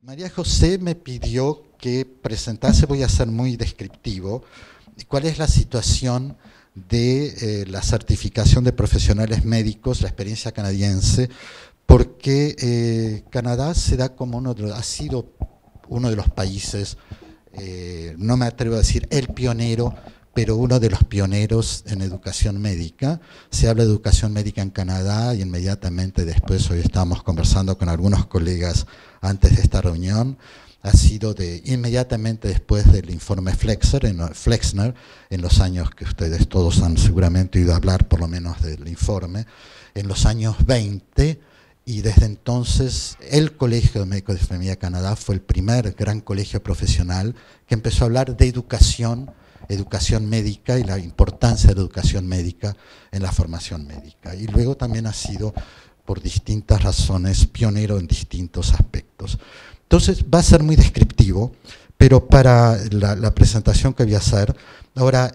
María José me pidió que presentase, voy a ser muy descriptivo, cuál es la situación de la certificación de profesionales médicos, la experiencia canadiense, porque Canadá se da como ha sido uno de los países, no me atrevo a decir el pionero, pero uno de los pioneros en educación médica. Se habla de educación médica en Canadá y inmediatamente después, hoy estábamos conversando con algunos colegas antes de esta reunión, ha sido inmediatamente después del informe Flexner, en los años que ustedes todos han seguramente oído hablar por lo menos del informe, en los años 20, y desde entonces el Colegio de Médicos de Enfermería de Canadá fue el primer gran colegio profesional que empezó a hablar de educación médica y la importancia de la educación médica en la formación médica. Y luego también ha sido, por distintas razones, pionero en distintos aspectos. Entonces va a ser muy descriptivo, pero para la presentación que voy a hacer, ahora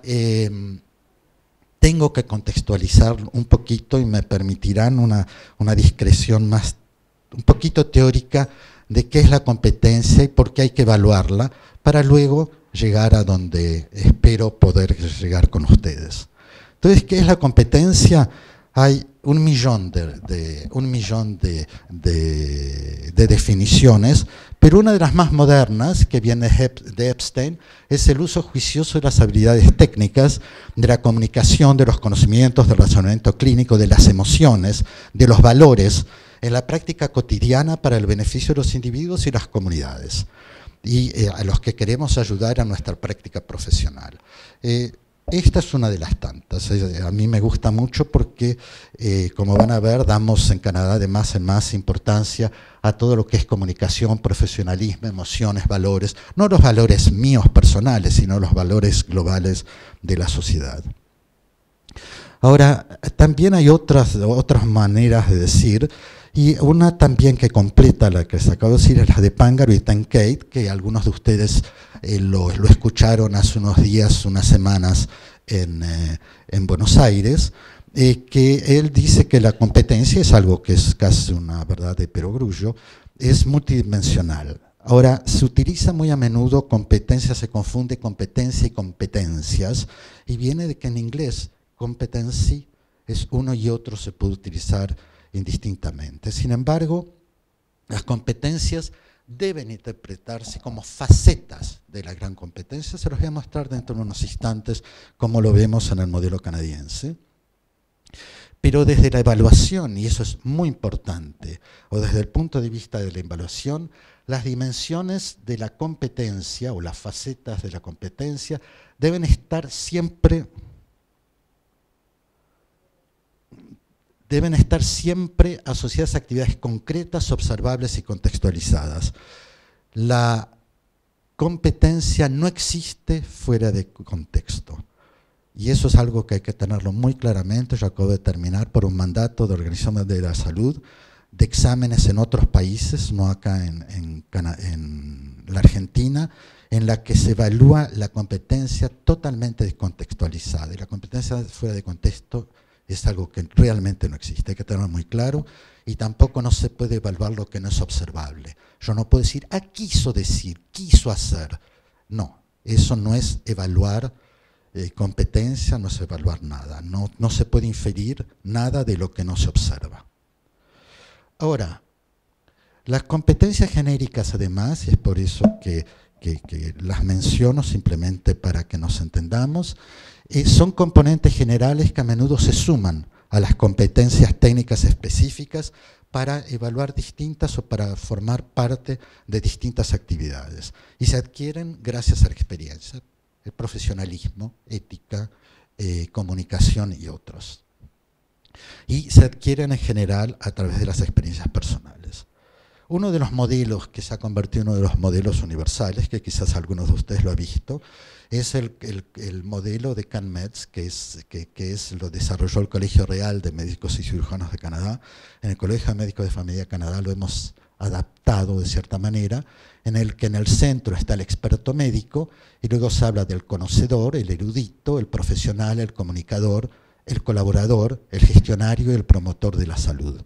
tengo que contextualizar un poquito y me permitirán una discreción más, un poquito teórica de qué es la competencia y por qué hay que evaluarla, para luego llegar a donde espero poder llegar con ustedes. Entonces, ¿qué es la competencia? Hay un millón de definiciones, pero una de las más modernas, que viene de Epstein, es el uso juicioso de las habilidades técnicas, de la comunicación, de los conocimientos, del razonamiento clínico, de las emociones, de los valores, en la práctica cotidiana para el beneficio de los individuos y las comunidades, y a los que queremos ayudar a nuestra práctica profesional. Esta es una de las tantas. A mí me gusta mucho porque, como van a ver, damos en Canadá de más en más importancia a todo lo que es comunicación, profesionalismo, emociones, valores, no los valores míos personales, sino los valores globales de la sociedad. Ahora, también hay otras maneras de decir, y una también que completa la que se acabo de decir es la de Pangaro y Tancade, que algunos de ustedes lo escucharon hace unos días, unas semanas en Buenos Aires, que él dice que la competencia es algo que es casi una verdad de perogrullo, es multidimensional. Ahora, se utiliza muy a menudo competencia, se confunde competencia y competencias, y viene de que en inglés competency es uno y otro, se puede utilizar indistintamente. Sin embargo, las competencias deben interpretarse como facetas de la gran competencia. Se los voy a mostrar dentro de unos instantes como lo vemos en el modelo canadiense. Pero desde la evaluación, y eso es muy importante, o desde el punto de vista de la evaluación, las dimensiones de la competencia o las facetas de la competencia deben estar siempre asociadas a actividades concretas, observables y contextualizadas. La competencia no existe fuera de contexto. Y eso es algo que hay que tenerlo muy claramente. Yo acabo de terminar por un mandato de Organización Mundial de la Salud, de exámenes en otros países, no acá en la Argentina, en la que se evalúa la competencia totalmente descontextualizada. Y la competencia fuera de contexto es algo que realmente no existe, hay que tenerlo muy claro, y tampoco no se puede evaluar lo que no es observable. Yo no puedo decir, quiso decir, quiso hacer. No, eso no es evaluar competencia, no es evaluar nada. No se puede inferir nada de lo que no se observa. Ahora, las competencias genéricas además, y es por eso que las menciono simplemente para que nos entendamos, son componentes generales que a menudo se suman a las competencias técnicas específicas para evaluar distintas o para formar parte de distintas actividades. Y se adquieren gracias a la experiencia, el profesionalismo, ética, comunicación y otros. Y se adquieren en general a través de las experiencias personales. Uno de los modelos que se ha convertido en uno de los modelos universales, que quizás algunos de ustedes lo han visto, es el modelo de CanMEDS, que lo desarrolló el Colegio Real de Médicos y Cirujanos de Canadá. En el Colegio de Médicos de Familia de Canadá lo hemos adaptado de cierta manera, en el que en el centro está el experto médico, y luego se habla del conocedor, el erudito, el profesional, el comunicador, el colaborador, el gestionario y el promotor de la salud,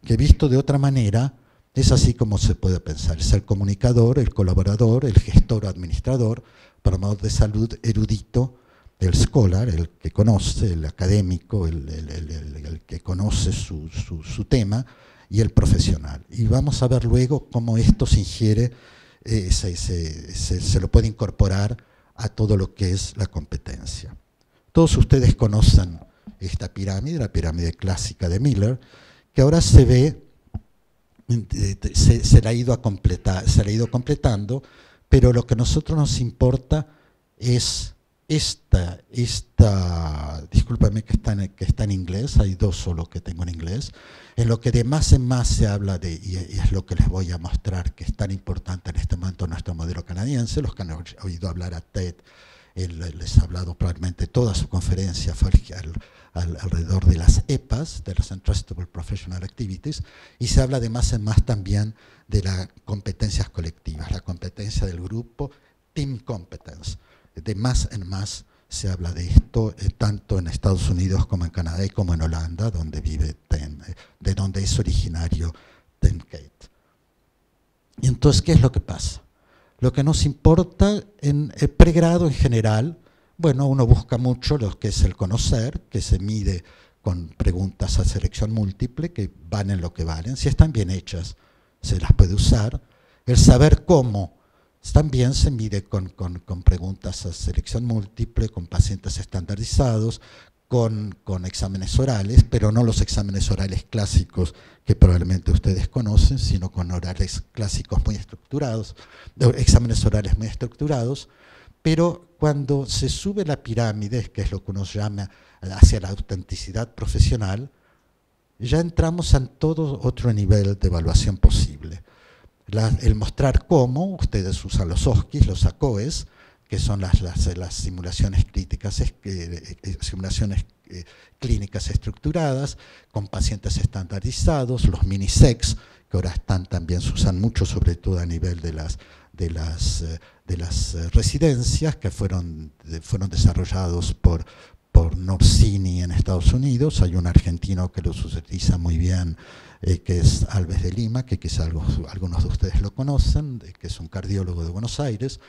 que visto de otra manera Es así como se puede pensar, es el comunicador, el colaborador, el gestor o administrador, promotor de salud erudito, el scholar, el que conoce, el académico, el que conoce su tema, y el profesional. Y vamos a ver luego cómo esto se ingiere, se lo puede incorporar a todo lo que es la competencia. Todos ustedes conocen esta pirámide, la pirámide clásica de Miller, que ahora se ve, se la ha ido completando, pero lo que a nosotros nos importa es esta discúlpame que está en inglés, hay dos solo que tengo en inglés, en lo que de más en más se habla de, y es lo que les voy a mostrar, que es tan importante en este momento nuestro modelo canadiense. Los que han oído hablar a TED, él les ha hablado probablemente toda su conferencia fue alrededor de las EPAs, de las Entrustable Professional Activities, y se habla de más en más también de las competencias colectivas, la competencia del grupo, team competence. De más en más se habla de esto, tanto en Estados Unidos como en Canadá y como en Holanda, donde vive de donde es originario Tim Kate. Y entonces, ¿qué es lo que pasa? Lo que nos importa en el pregrado en general, bueno, uno busca mucho lo que es el conocer, que se mide con preguntas a selección múltiple, que valen lo que valen. Si están bien hechas, se las puede usar. El saber cómo también se mide con preguntas a selección múltiple, con pacientes estandarizados, con exámenes orales, pero no los exámenes orales clásicos que probablemente ustedes conocen, sino con orales clásicos muy estructurados, exámenes orales muy estructurados, pero cuando se sube la pirámide, que es lo que uno llama hacia la autenticidad profesional, ya entramos en todo otro nivel de evaluación posible. El mostrar cómo, ustedes usan los OSCEs, los ACOEs, que son las simulaciones clínicas estructuradas, con pacientes estandarizados, los mini-secs, que ahora también se usan mucho, sobre todo a nivel de las residencias, que fueron desarrollados por Norsini en Estados Unidos. Hay un argentino que los utiliza muy bien, que es Alves de Lima, que quizá algunos de ustedes lo conocen, que es un cardiólogo de Buenos Aires,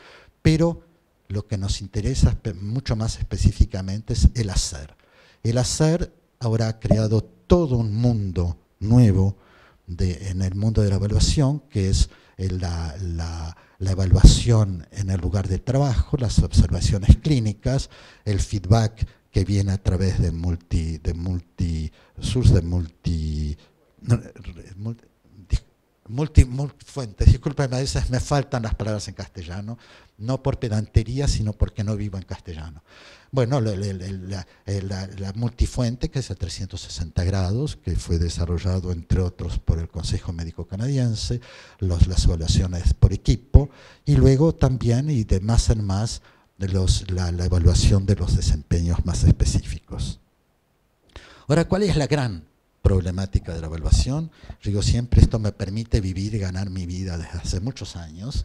pero lo que nos interesa mucho más específicamente es el hacer. El hacer ahora ha creado todo un mundo nuevo en el mundo de la evaluación, que es la evaluación en el lugar de trabajo, las observaciones clínicas, el feedback que viene a través de multifuentes. Disculpen, a veces me faltan las palabras en castellano, no por pedantería, sino porque no vivo en castellano. Bueno, la multifuente, que es a 360 grados, que fue desarrollado, entre otros, por el Consejo Médico Canadiense, las evaluaciones por equipo, y luego también, y de más en más, la evaluación de los desempeños más específicos. Ahora, ¿cuál es la gran problemática de la evaluación? Digo siempre, esto me permite vivir y ganar mi vida desde hace muchos años,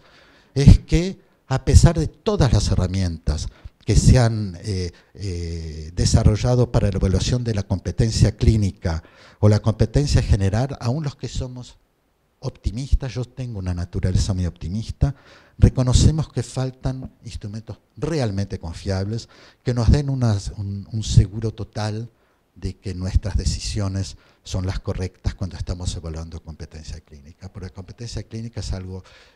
es que a pesar de todas las herramientas que se han desarrollado para la evaluación de la competencia clínica o la competencia general, aún los que somos optimistas, yo tengo una naturaleza muy optimista, reconocemos que faltan instrumentos realmente confiables que nos den un seguro total de que nuestras decisiones son las correctas cuando estamos evaluando competencia clínica. Porque la competencia clínica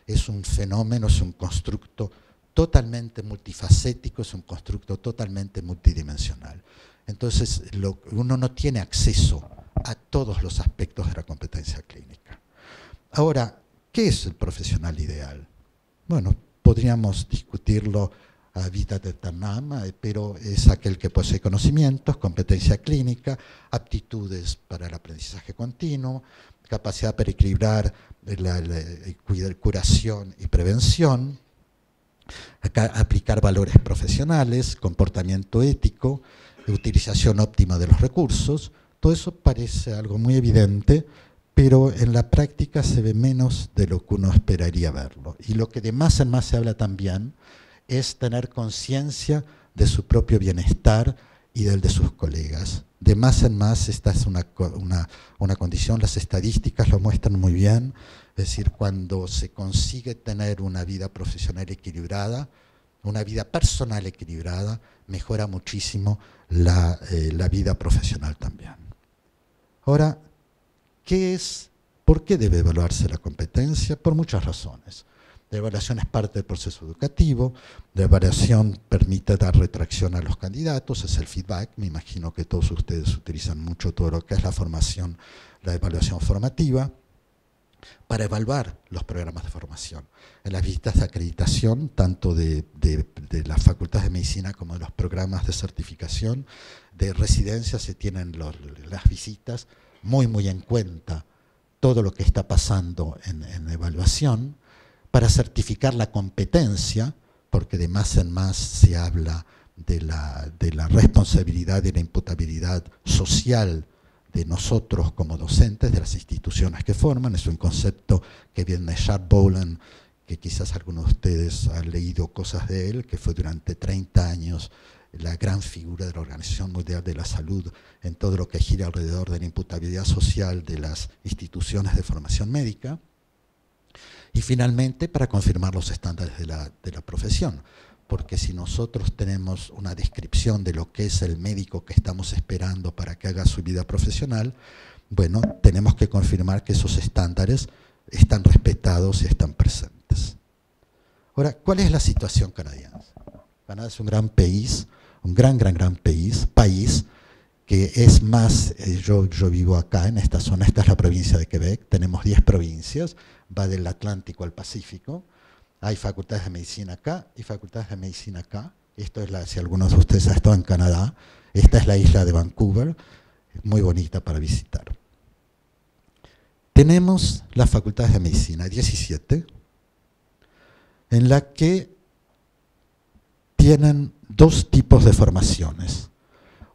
es un fenómeno, es un constructo totalmente multifacético, es un constructo totalmente multidimensional. Entonces, uno no tiene acceso a todos los aspectos de la competencia clínica. Ahora, ¿qué es el profesional ideal? Bueno, podríamos discutirlo a vita aeternam, pero es aquel que posee conocimientos, competencia clínica, aptitudes para el aprendizaje continuo, capacidad para equilibrar curación y prevención, aplicar valores profesionales, comportamiento ético, utilización óptima de los recursos. Todo eso parece algo muy evidente, pero en la práctica se ve menos de lo que uno esperaría verlo. Y lo que de más en más se habla también es tener conciencia de su propio bienestar y del de sus colegas. De más en más, esta es una condición, las estadísticas lo muestran muy bien, es decir, cuando se consigue tener una vida profesional equilibrada, una vida personal equilibrada, mejora muchísimo la vida profesional también. Ahora, ¿por qué debe evaluarse la competencia? Por muchas razones. La evaluación es parte del proceso educativo, la evaluación permite dar retracción a los candidatos, es el feedback, me imagino que todos ustedes utilizan mucho todo lo que es la formación, la evaluación formativa, para evaluar los programas de formación. En las visitas de acreditación, tanto de las facultades de medicina como de los programas de certificación, de residencia, se tienen las visitas muy en cuenta todo lo que está pasando en evaluación, para certificar la competencia, porque de más en más se habla de la responsabilidad y la imputabilidad social de nosotros como docentes, de las instituciones que forman. Es un concepto que viene de Charles Bolen, que quizás algunos de ustedes han leído cosas de él, que fue durante 30 años la gran figura de la Organización Mundial de la Salud en todo lo que gira alrededor de la imputabilidad social de las instituciones de formación médica. Y finalmente, para confirmar los estándares de la profesión, porque si nosotros tenemos una descripción de lo que es el médico que estamos esperando para que haga su vida profesional, bueno, tenemos que confirmar que esos estándares están respetados y están presentes. Ahora, ¿cuál es la situación canadiense? Canadá es un gran país, un gran país, que es más, yo vivo acá en esta zona, esta es la provincia de Quebec, tenemos 10 provincias, va del Atlántico al Pacífico, hay facultades de medicina acá y facultades de medicina acá. Esto es si algunos de ustedes han estado en Canadá, esta es la isla de Vancouver, muy bonita para visitar. Tenemos las facultades de medicina, 17, en la que tienen dos tipos de formaciones.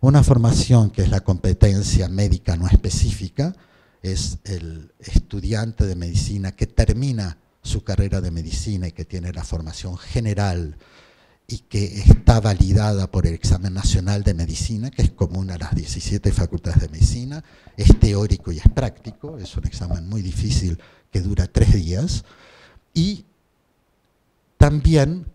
Una formación que es la competencia médica no específica, es el estudiante de medicina que termina su carrera de medicina y que tiene la formación general y que está validada por el examen nacional de medicina, que es común a las 17 facultades de medicina, es teórico y es práctico, es un examen muy difícil que dura 3 días, y también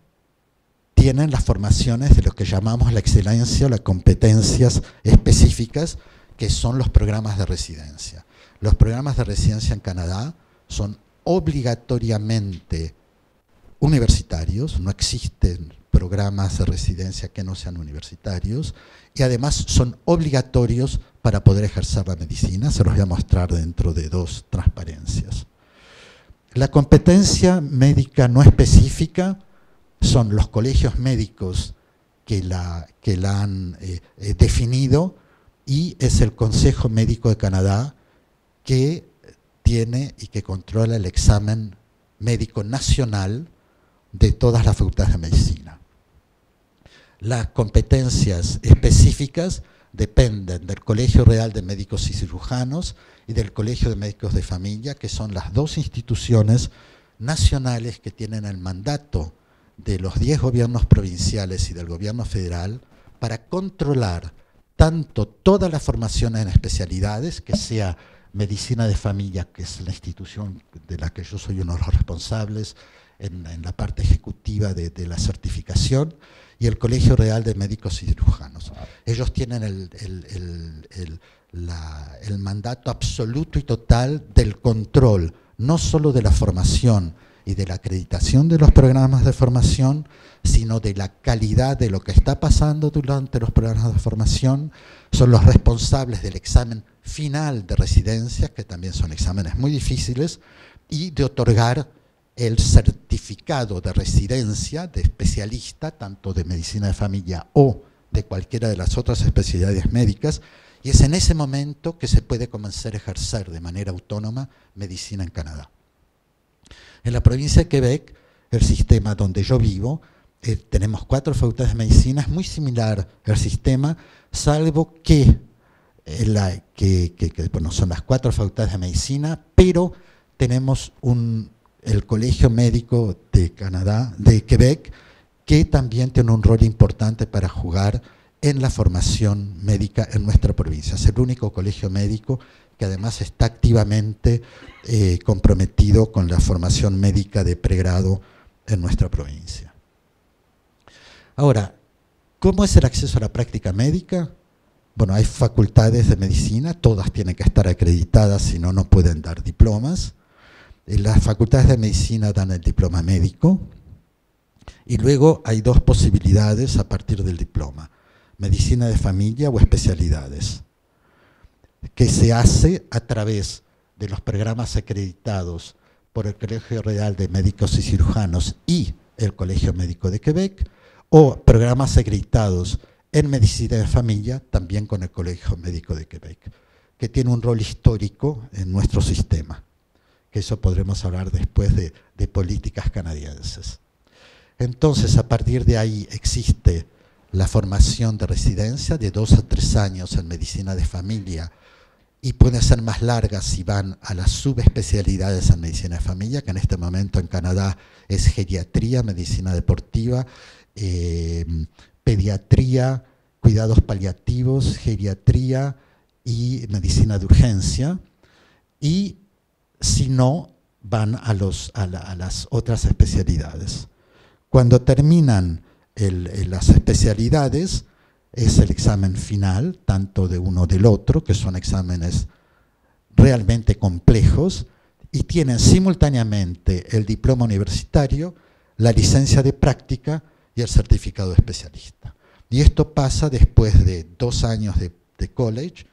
tienen las formaciones de lo que llamamos la excelencia o las competencias específicas, que son los programas de residencia. Los programas de residencia en Canadá son obligatoriamente universitarios, no existen programas de residencia que no sean universitarios, y además son obligatorios para poder ejercer la medicina. Se los voy a mostrar dentro de 2 transparencias. La competencia médica no específica son los colegios médicos que la han definido, y es el Consejo Médico de Canadá que tiene y que controla el examen médico nacional de todas las facultades de medicina. Las competencias específicas dependen del Colegio Real de Médicos y Cirujanos y del Colegio de Médicos de Familia, que son las 2 instituciones nacionales que tienen el mandato de los 10 gobiernos provinciales y del gobierno federal para controlar tanto todas las formaciones en especialidades, que sea medicina de familia, que es la institución de la que yo soy uno de los responsables en la parte ejecutiva de la certificación, y el Colegio Real de Médicos y Cirujanos. Ellos tienen el mandato absoluto y total del control, no solo de la formación y de la acreditación de los programas de formación, sino de la calidad de lo que está pasando durante los programas de formación. Son los responsables del examen final de residencia, que también son exámenes muy difíciles, y de otorgar el certificado de residencia de especialista, tanto de medicina de familia o de cualquiera de las otras especialidades médicas, y es en ese momento que se puede comenzar a ejercer de manera autónoma medicina en Canadá. En la provincia de Quebec, el sistema donde yo vivo, tenemos 4 facultades de medicina, es muy similar el sistema, salvo que, bueno, son las 4 facultades de medicina, pero tenemos el Colegio Médico de Canadá, de Quebec, que también tiene un rol importante para jugar en la formación médica en nuestra provincia. Es el único colegio médico que además está activamente comprometido con la formación médica de pregrado en nuestra provincia. Ahora, ¿cómo es el acceso a la práctica médica? Bueno, hay facultades de medicina, todas tienen que estar acreditadas, si no, no pueden dar diplomas. Las facultades de medicina dan el diploma médico, y luego hay dos posibilidades a partir del diploma: medicina de familia o especialidades, que se hace a través de los programas acreditados por el Colegio Real de Médicos y Cirujanos y el Colegio Médico de Quebec, o programas acreditados en medicina de familia también con el Colegio Médico de Quebec, que tiene un rol histórico en nuestro sistema, que eso podremos hablar después de políticas canadienses. Entonces, a partir de ahí existe la formación de residencia de 2 a 3 años en medicina de familia, y pueden ser más largas si van a las subespecialidades en medicina de familia, que en este momento en Canadá es geriatría, medicina deportiva, pediatría, cuidados paliativos, geriatría y medicina de urgencia. Y si no, van a las otras especialidades. Cuando terminan las especialidades, es el examen final, tanto de uno del otro, que son exámenes realmente complejos, y tienen simultáneamente el diploma universitario, la licencia de práctica y el certificado de especialista. Y esto pasa después de 2 años de college,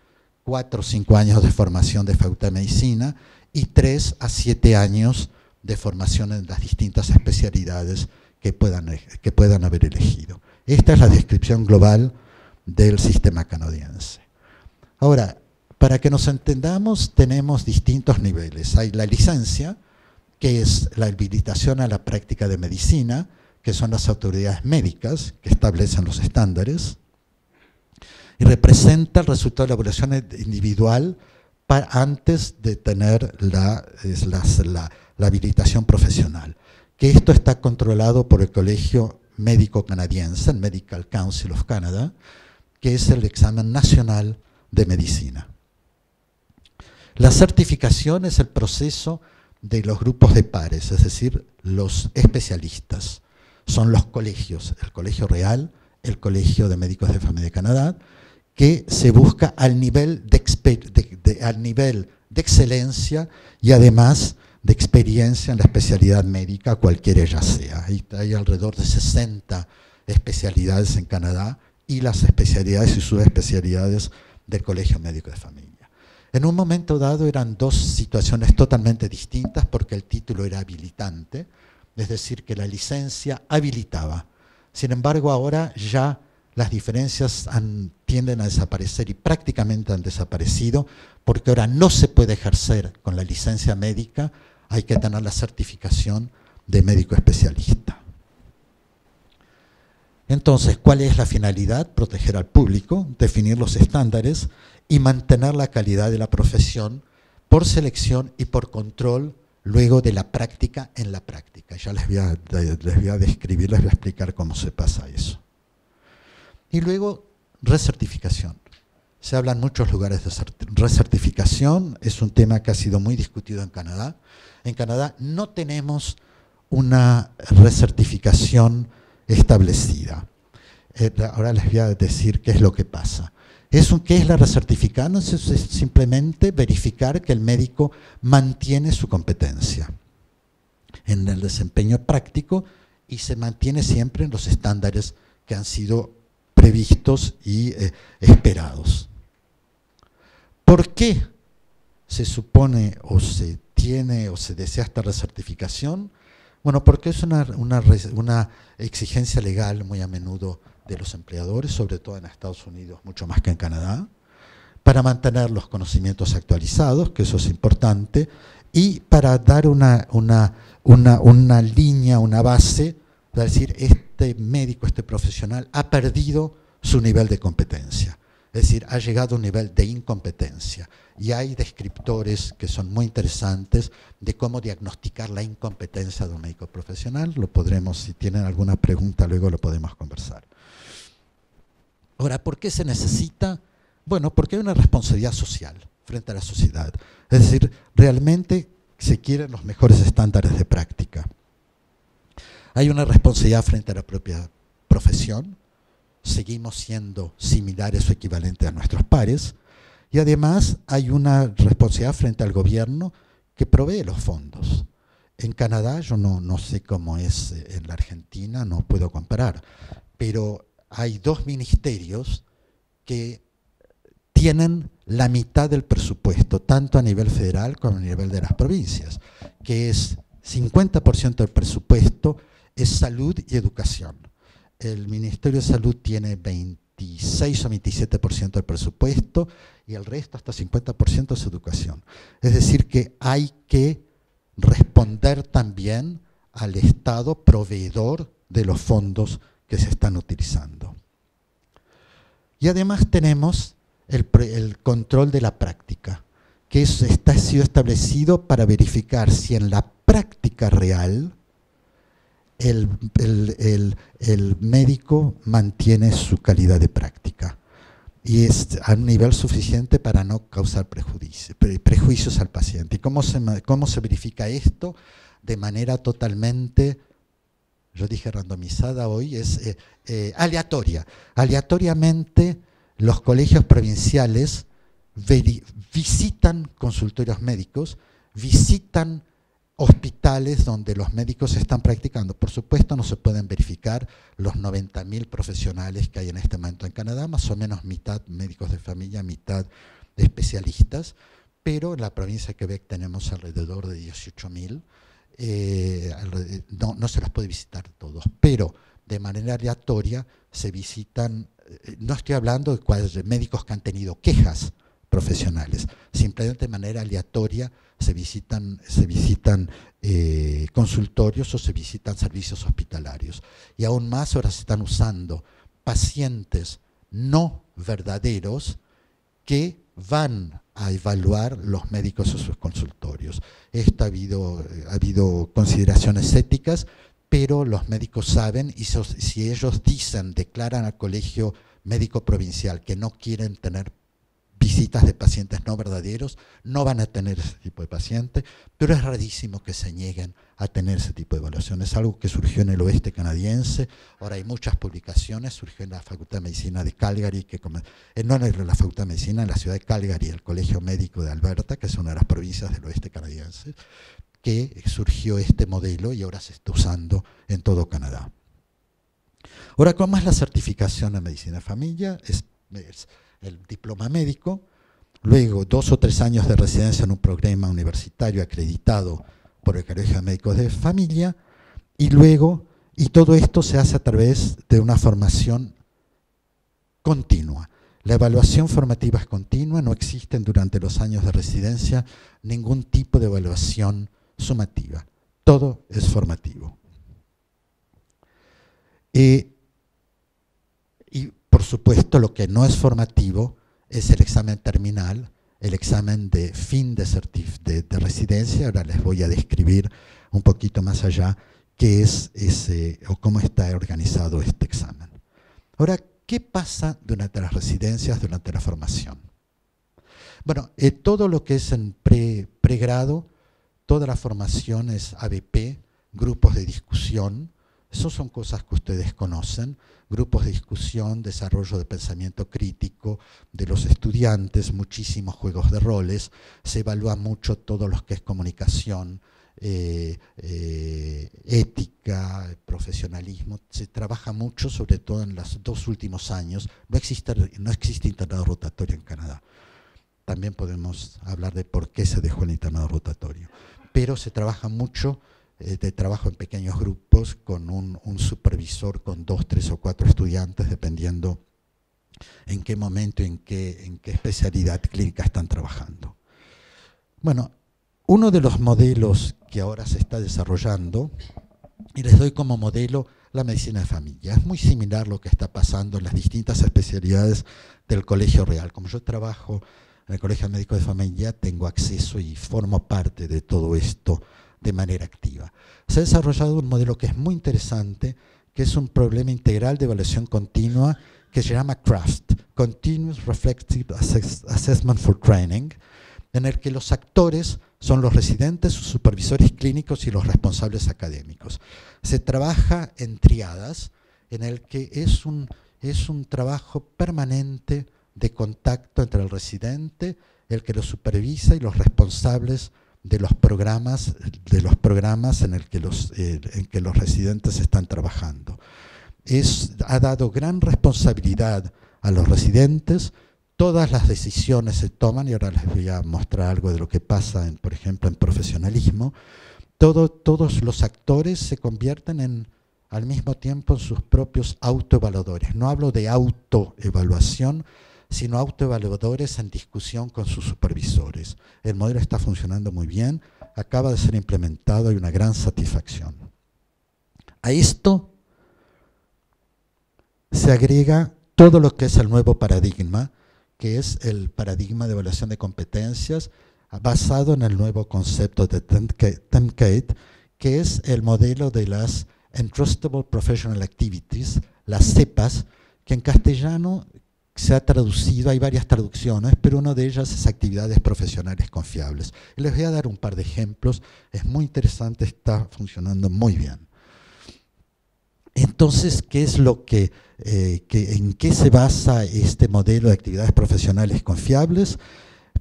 4 o 5 años de formación de facultad de medicina y 3 a 7 años de formación en las distintas especialidades que puedan haber elegido. Esta es la descripción global del sistema canadiense. Ahora, para que nos entendamos, tenemos distintos niveles. Hay la licencia, que es la habilitación a la práctica de medicina, que son las autoridades médicas que establecen los estándares, y representa el resultado de la evaluación individual antes de tener la habilitación profesional, que esto está controlado por el Colegio Médico Canadiense, el Medical Council of Canada, que es el examen nacional de medicina. La certificación es el proceso de los grupos de pares, es decir, los especialistas. Son los colegios, el Colegio Real, el Colegio de Médicos de Familia de Canadá, que se busca al nivel de excelencia y además de experiencia en la especialidad médica, cualquiera ella sea. Hay alrededor de 60 especialidades en Canadá y las especialidades y subespecialidades del Colegio Médico de Familia. En un momento dado eran dos situaciones totalmente distintas porque el título era habilitante, es decir, que la licencia habilitaba. Sin embargo, ahora ya las diferencias tienden a desaparecer y prácticamente han desaparecido porque ahora no se puede ejercer con la licencia médica, hay que tener la certificación de médico especialista. Entonces, ¿cuál es la finalidad? Proteger al público, definir los estándares y mantener la calidad de la profesión por selección y por control luego de la práctica en la práctica. Ya les voy a describir, les voy a explicar cómo se pasa eso. Y luego, recertificación. Se habla en muchos lugares de recertificación, es un tema que ha sido muy discutido en Canadá. En Canadá no tenemos una recertificación establecida. Ahora les voy a decir qué es lo que pasa. ¿Qué es la recertificación? Es simplemente verificar que el médico mantiene su competencia en el desempeño práctico y se mantiene siempre en los estándares que han sido previstos y esperados. ¿Por qué se supone o se tiene o se desea esta recertificación? Bueno, porque es una exigencia legal muy a menudo de los empleadores, sobre todo en Estados Unidos, mucho más que en Canadá, para mantener los conocimientos actualizados, que eso es importante, y para dar una línea, una base, de decir, este médico, este profesional, ha perdido su nivel de competencia. Es decir, ha llegado a un nivel de incompetencia. Y hay descriptores que son muy interesantes de cómo diagnosticar la incompetencia de un médico profesional. Lo podremos, si tienen alguna pregunta, luego lo podemos conversar. Ahora, ¿por qué se necesita? Bueno, porque hay una responsabilidad social frente a la sociedad. Es decir, realmente se quieren los mejores estándares de práctica. Hay una responsabilidad frente a la propia profesión, seguimos siendo similares o equivalentes a nuestros pares, y además hay una responsabilidad frente al gobierno que provee los fondos. En Canadá, yo no sé cómo es en la Argentina, no puedo comparar, pero hay 2 ministerios que tienen la mitad del presupuesto, tanto a nivel federal como a nivel de las provincias, que es 50% del presupuesto es salud y educación. El Ministerio de Salud tiene 26 o 27% del presupuesto y el resto, hasta 50%, es educación. Es decir, que hay que responder también al Estado proveedor de los fondos que se están utilizando. Y además tenemos el control de la práctica, que ha sido establecido para verificar si en la práctica real el médico mantiene su calidad de práctica y es a un nivel suficiente para no causar prejuicios al paciente. ¿Y cómo se verifica esto? De manera totalmente, yo dije randomizada hoy, es aleatoria. Aleatoriamente los colegios provinciales visitan consultorios médicos, visitan hospitales donde los médicos están practicando. Por supuesto no se pueden verificar los 90.000 profesionales que hay en este momento en Canadá, más o menos mitad médicos de familia, mitad de especialistas, pero en la provincia de Quebec tenemos alrededor de 18.000. No se los puede visitar todos, pero de manera aleatoria se visitan, no estoy hablando de médicos que han tenido quejas profesionales, simplemente de manera aleatoria se visitan consultorios o se visitan servicios hospitalarios. Y aún más ahora se están usando pacientes no verdaderos que van a evaluar los médicos en sus consultorios. Esto ha habido consideraciones éticas, pero los médicos saben, y si ellos declaran al Colegio Médico Provincial que no quieren tener visitas de pacientes no verdaderos, no van a tener ese tipo de pacientes, pero es rarísimo que se nieguen a tener ese tipo de evaluación. Es algo que surgió en el oeste canadiense, ahora hay muchas publicaciones, surgió en la Facultad de Medicina de Calgary, no en la Facultad de Medicina, en la ciudad de Calgary, el Colegio Médico de Alberta, que es una de las provincias del oeste canadiense, que surgió este modelo y ahora se está usando en todo Canadá. Ahora, ¿cómo es la certificación en medicina de familia? Es el diploma médico, luego 2 o 3 años de residencia en un programa universitario acreditado por el Colegio de Médicos de Familia, y todo esto se hace a través de una formación continua. La evaluación formativa es continua, no existen durante los años de residencia ningún tipo de evaluación sumativa, todo es formativo. Y por supuesto lo que no es formativo es el examen terminal, el examen de fin de residencia. Ahora les voy a describir un poquito más allá qué es ese o cómo está organizado este examen. Ahora, ¿qué pasa durante las residencias, durante la formación? Bueno, todo lo que es en pregrado, toda la formación es ABP, grupos de discusión. Esas son cosas que ustedes conocen, grupos de discusión, desarrollo de pensamiento crítico de los estudiantes, muchísimos juegos de roles, se evalúa mucho todo lo que es comunicación, ética, profesionalismo, se trabaja mucho, sobre todo en los 2 últimos años, no existe internado rotatorio en Canadá. También podemos hablar de por qué se dejó el internado rotatorio, pero se trabaja mucho de trabajo en pequeños grupos con un supervisor con 2, 3 o 4 estudiantes, dependiendo en qué momento y en qué especialidad clínica están trabajando. Bueno, uno de los modelos que ahora se está desarrollando, y les doy como modelo la medicina de familia, es muy similar a lo que está pasando en las distintas especialidades del Colegio Real. Como yo trabajo en el Colegio Médico de Familia, tengo acceso y formo parte de todo esto de manera activa. Se ha desarrollado un modelo que es muy interesante, que es un problema integral de evaluación continua que se llama CRAFT, Continuous Reflective Assessment for Training, en el que los actores son los residentes, sus supervisores clínicos y los responsables académicos. Se trabaja en triadas, en el que es un trabajo permanente de contacto entre el residente, el que lo supervisa y los responsables de los programas en que los residentes están trabajando. Ha dado gran responsabilidad a los residentes. Todas las decisiones se toman, y ahora les voy a mostrar algo de lo que pasa, por ejemplo, en profesionalismo. Todos los actores se convierten al mismo tiempo en sus propios autoevaluadores. No hablo de autoevaluación, sino autoevaluadores en discusión con sus supervisores. El modelo está funcionando muy bien, acaba de ser implementado y una gran satisfacción. A esto se agrega todo lo que es el nuevo paradigma, que es el paradigma de evaluación de competencias basado en el nuevo concepto de TEMCATE, que es el modelo de las Entrustable Professional Activities, las CEPAs, que en castellano se ha traducido, hay varias traducciones, pero una de ellas es actividades profesionales confiables. Y les voy a dar un par de ejemplos, es muy interesante, está funcionando muy bien. Entonces, ¿qué es en qué se basa este modelo de actividades profesionales confiables?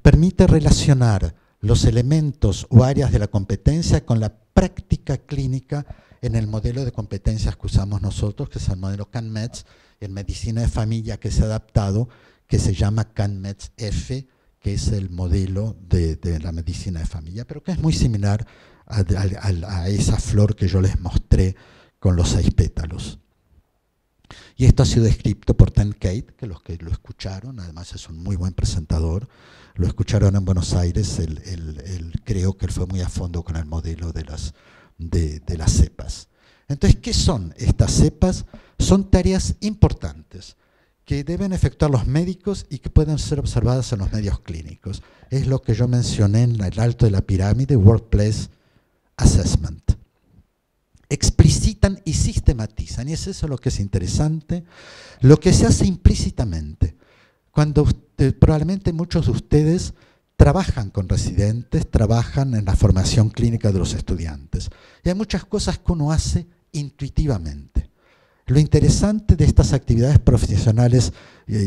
Permite relacionar los elementos o áreas de la competencia con la práctica clínica en el modelo de competencias que usamos nosotros, que es el modelo CANMEDS, en medicina de familia que se ha adaptado, que se llama CANMEDS-F, que es el modelo de la medicina de familia, pero que es muy similar a esa flor que yo les mostré con los 6 pétalos. Y esto ha sido descrito por TEMCATE, que los que lo escucharon, además es un muy buen presentador, lo escucharon en Buenos Aires, creo que él fue muy a fondo con el modelo de las cepas. Entonces, ¿qué son estas cepas? Son tareas importantes que deben efectuar los médicos y que pueden ser observadas en los medios clínicos. Es lo que yo mencioné en el alto de la pirámide, Workplace Assessment. Explicitan y sistematizan, y es eso lo que es interesante, lo que se hace implícitamente. Cuando probablemente muchos de ustedes trabajan con residentes, trabajan en la formación clínica de los estudiantes. Y hay muchas cosas que uno hace intuitivamente. Lo interesante de estas actividades profesionales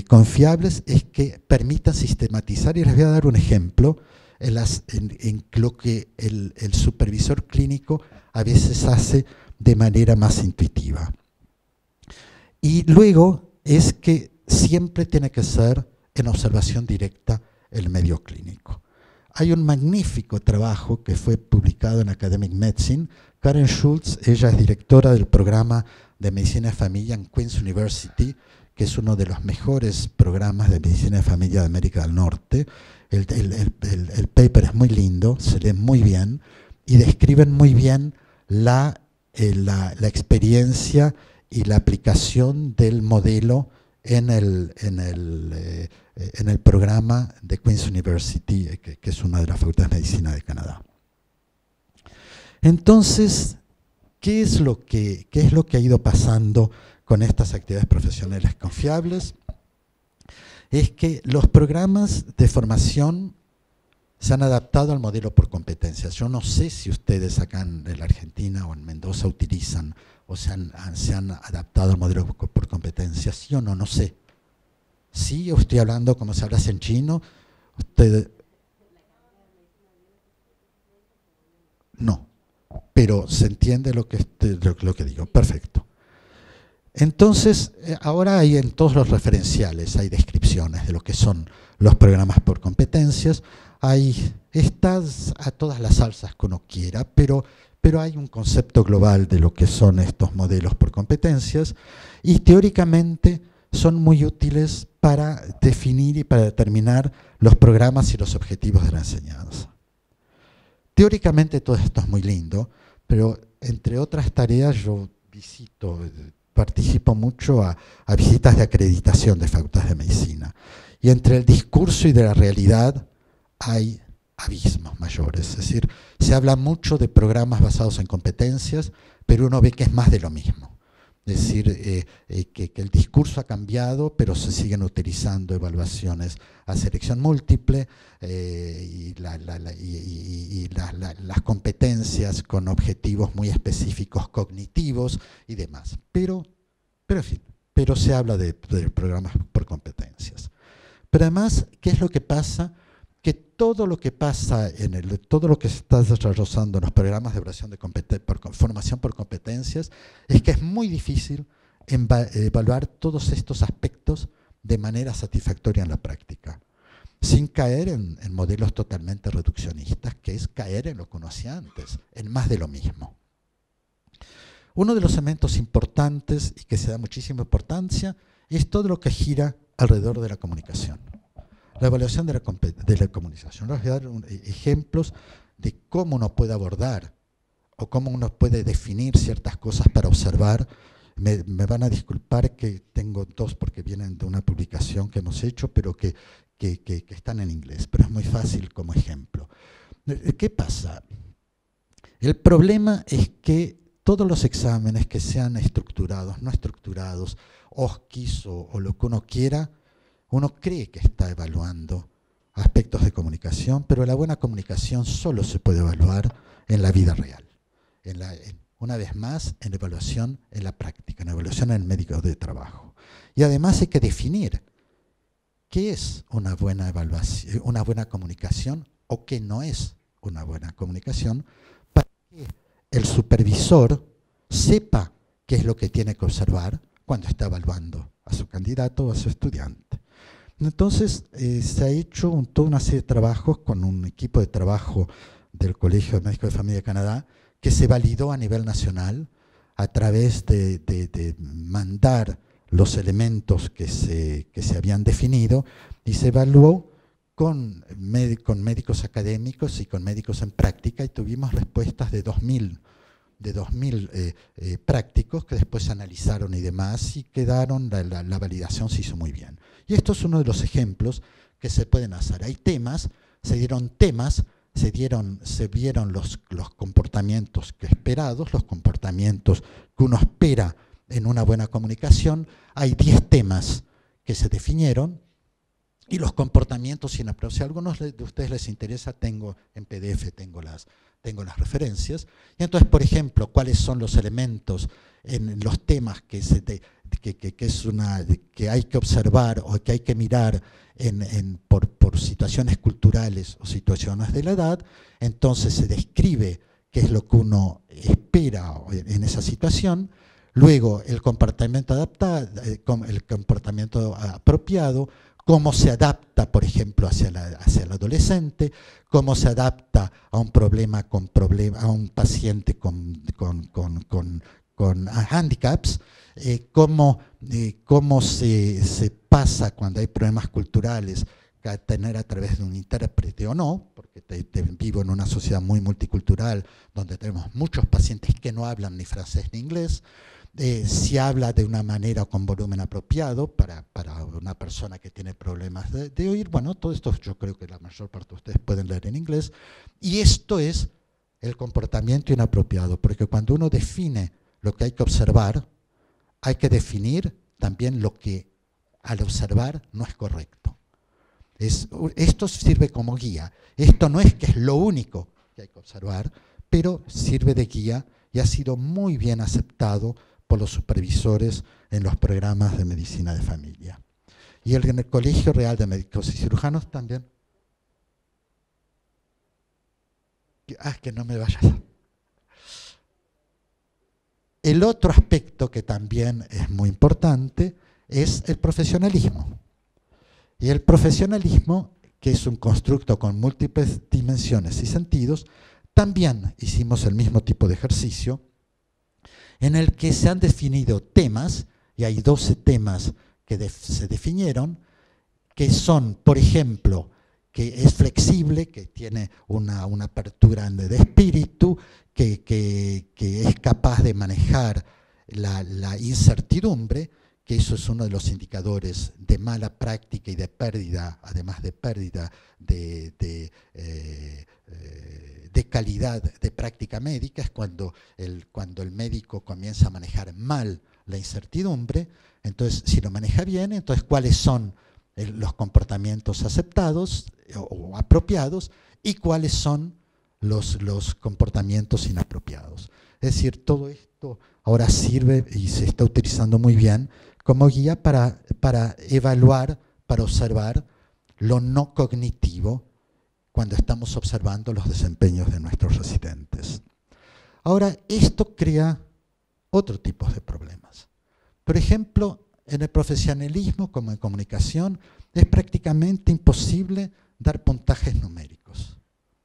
confiables es que permitan sistematizar, y les voy a dar un ejemplo en lo que el supervisor clínico a veces hace de manera más intuitiva. Y luego es que siempre tiene que ser en observación directa el medio clínico. Hay un magnífico trabajo que fue publicado en Academic Medicine. Karen Schultz, ella es directora del programa de Medicina de Familia en Queen's University, que es uno de los mejores programas de Medicina de Familia de América del Norte. El paper es muy lindo, se lee muy bien y describen muy bien la experiencia y la aplicación del modelo en el programa de Queen's University, que es una de las facultades de medicina de Canadá. Entonces, ¿qué es lo que ha ido pasando con estas actividades profesionales confiables? Es que los programas de formación se han adaptado al modelo por competencias. Yo no sé si ustedes acá en la Argentina o en Mendoza utilizan o se han adaptado al modelo por competencias, sí o no, no sé. Sí, yo estoy hablando como se habla en chino. Ustedes, no, pero se entiende lo que digo. Perfecto. Entonces, ahora hay en todos los referenciales, hay descripciones de lo que son los programas por competencias. Estás a todas las salsas que uno quiera, pero hay un concepto global de lo que son estos modelos por competencias y teóricamente son muy útiles para definir y para determinar los programas y los objetivos de la enseñanza. Teóricamente todo esto es muy lindo, pero entre otras tareas yo participo mucho a visitas de acreditación de facultades de medicina. Y entre el discurso y de la realidad hay abismos mayores. Es decir, se habla mucho de programas basados en competencias, pero uno ve que es más de lo mismo. Es decir, que el discurso ha cambiado, pero se siguen utilizando evaluaciones a selección múltiple y las competencias con objetivos muy específicos cognitivos y demás. En fin, pero se habla de programas por competencias. Pero además, ¿qué es lo que pasa? Que todo lo que pasa todo lo que se está desarrollando en los programas de evaluación de formación por competencias es que es muy difícil evaluar todos estos aspectos de manera satisfactoria en la práctica, sin caer en modelos totalmente reduccionistas, que es caer en lo que uno hacía antes, en más de lo mismo. Uno de los elementos importantes y que se da muchísima importancia es todo lo que gira alrededor de la comunicación. La evaluación de la comunicación. Les voy a dar ejemplos de cómo uno puede abordar o cómo uno puede definir ciertas cosas para observar. Me van a disculpar que tengo dos porque vienen de una publicación que hemos hecho, pero que están en inglés, pero es muy fácil como ejemplo. ¿Qué pasa? El problema es que todos los exámenes que sean estructurados, no estructurados, OSCIs o lo que uno quiera, uno cree que está evaluando aspectos de comunicación, pero la buena comunicación solo se puede evaluar en la vida real. Una vez más, en evaluación en la práctica, en evaluación en el médico de trabajo. Y además hay que definir qué es una buena evaluación, una buena comunicación o qué no es una buena comunicación, para que el supervisor sepa qué es lo que tiene que observar cuando está evaluando a su candidato o a su estudiante. Entonces, se ha hecho toda una serie de trabajos con un equipo de trabajo del Colegio de Médicos de Familia de Canadá que se validó a nivel nacional a través de mandar los elementos que se habían definido y se evaluó con médicos académicos y con médicos en práctica y tuvimos respuestas de 2.000 prácticos que después se analizaron y demás y quedaron, la validación se hizo muy bien. Y esto es uno de los ejemplos que se pueden hacer. Hay temas, se vieron los comportamientos esperados, los comportamientos que uno espera en una buena comunicación. Hay 10 temas que se definieron y los comportamientos inapropiados. Si a algunos de ustedes les interesa, tengo en PDF, tengo las referencias. Y entonces, por ejemplo, cuáles son los elementos en los temas que hay que observar o que hay que mirar por situaciones culturales o situaciones de la edad. Entonces se describe qué es lo que uno espera en esa situación. Luego el comportamiento apropiado, cómo se adapta, por ejemplo, hacia el adolescente, cómo se adapta a un a un paciente con handicaps, cómo se pasa cuando hay problemas culturales a tener a través de un intérprete o no, porque vivo en una sociedad muy multicultural donde tenemos muchos pacientes que no hablan ni francés ni inglés. Si habla de una manera o con volumen apropiado para una persona que tiene problemas de oír. Bueno, todo esto yo creo que la mayor parte de ustedes pueden leer en inglés. Y esto es el comportamiento inapropiado, porque cuando uno define lo que hay que observar, hay que definir también lo que al observar no es correcto. Esto sirve como guía. Esto no es que es lo único que hay que observar, pero sirve de guía y ha sido muy bien aceptado por los supervisores en los programas de medicina de familia. Y en el Colegio Real de Médicos y Cirujanos también. Que no me vayas. El otro aspecto que también es muy importante es el profesionalismo. Y el profesionalismo, que es un constructo con múltiples dimensiones y sentidos, también hicimos el mismo tipo de ejercicio en el que se han definido temas, y hay 12 temas que se definieron, que son, por ejemplo, que es flexible, que tiene una apertura de espíritu, que es capaz de manejar la incertidumbre, que eso es uno de los indicadores de mala práctica y de pérdida, además de pérdida de de calidad de práctica médica, es cuando el médico comienza a manejar mal la incertidumbre. Entonces, si lo maneja bien, entonces cuáles son los comportamientos aceptados o apropiados y cuáles son los comportamientos inapropiados. Es decir, todo esto ahora sirve y se está utilizando muy bien como guía para evaluar, para observar lo no cognitivo cuando estamos observando los desempeños de nuestros residentes. Ahora, esto crea otro tipo de problemas. Por ejemplo, en el profesionalismo, como en comunicación, es prácticamente imposible dar puntajes numéricos.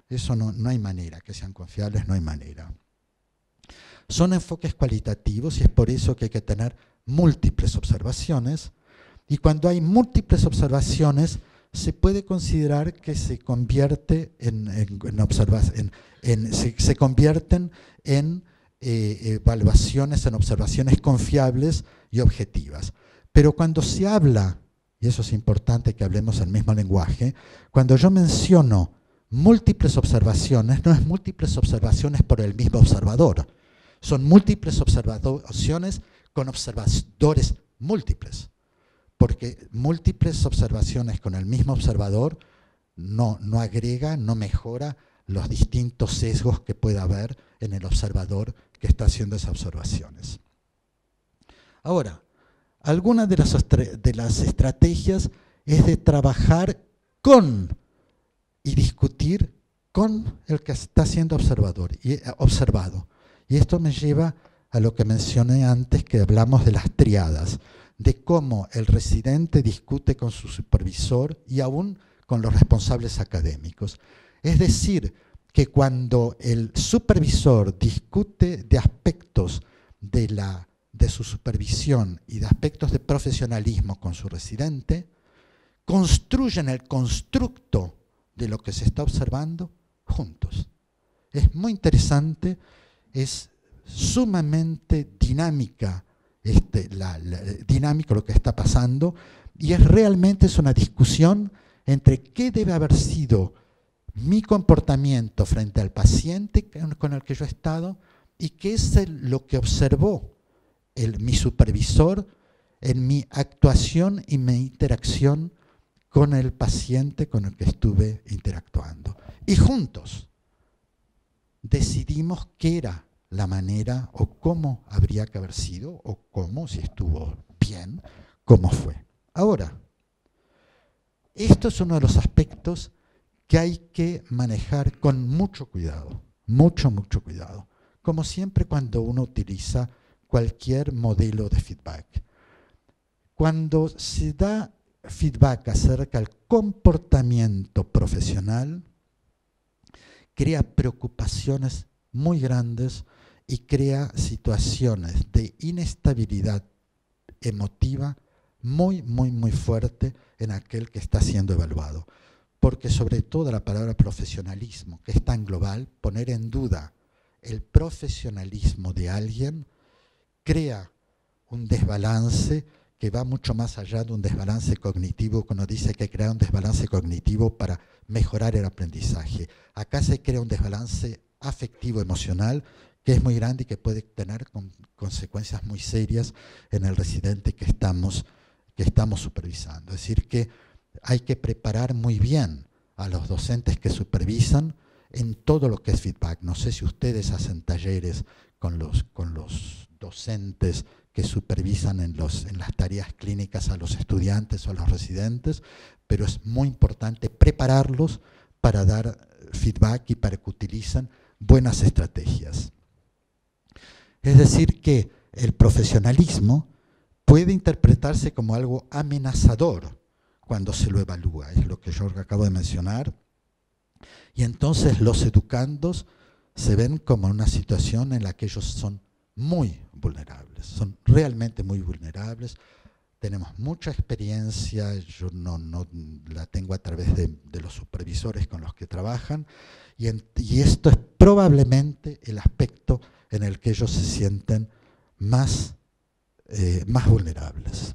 Eso no hay manera, que sean confiables, no hay manera. Son enfoques cualitativos y es por eso que hay que tener múltiples observaciones, y cuando hay múltiples observaciones se puede considerar que se convierte se convierten en evaluaciones, en observaciones confiables y objetivas. Pero cuando se habla, y eso es importante que hablemos el mismo lenguaje, cuando yo menciono múltiples observaciones, no es múltiples observaciones por el mismo observador, son múltiples observaciones con observadores múltiples, porque múltiples observaciones con el mismo observador no agrega, no mejora los distintos sesgos que pueda haber en el observador que está haciendo esas observaciones. Ahora, algunas de las estrategias es de trabajar con y discutir con el que está siendo observado. Y esto me lleva a lo que mencioné antes, que hablamos de las triadas, de cómo el residente discute con su supervisor y aún con los responsables académicos. Es decir, que cuando el supervisor discute de aspectos de su supervisión y de aspectos de profesionalismo con su residente, construyen el constructo de lo que se está observando juntos. Es muy interesante, es sumamente dinámica, dinámico lo que está pasando, y realmente es una discusión entre qué debe haber sido mi comportamiento frente al paciente con el que yo he estado y qué es lo que observó mi supervisor en mi actuación y mi interacción con el paciente con el que estuve interactuando. Y juntos decidimos qué era la manera o cómo habría que haber sido o cómo, si estuvo bien, cómo fue. Ahora, esto es uno de los aspectos que hay que manejar con mucho cuidado, mucho cuidado, como siempre cuando uno utiliza cualquier modelo de feedback. Cuando se da feedback acerca del comportamiento profesional, crea preocupaciones muy grandes y crea situaciones de inestabilidad emotiva muy fuerte en aquel que está siendo evaluado. Porque sobre todo la palabra profesionalismo, que es tan global, poner en duda el profesionalismo de alguien crea un desbalance que va mucho más allá de un desbalance cognitivo, cuando dice que crea un desbalance cognitivo para mejorar el aprendizaje. Acá se crea un desbalance afectivo-emocional que es muy grande y que puede tener consecuencias muy serias en el residente que estamos supervisando. Es decir, que hay que preparar muy bien a los docentes que supervisan en todo lo que es feedback. No sé si ustedes hacen talleres con los docentes que supervisan en las tareas clínicas a los estudiantes o a los residentes, pero es muy importante prepararlos para dar feedback y para que utilicen buenas estrategias. Es decir, que el profesionalismo puede interpretarse como algo amenazador cuando se lo evalúa, es lo que yo acabo de mencionar, y entonces los educandos se ven como en una situación en la que ellos son muy vulnerables, son realmente muy vulnerables. Tenemos mucha experiencia, yo no la tengo a través de los supervisores con los que trabajan, y esto es probablemente el aspecto en el que ellos se sienten más vulnerables.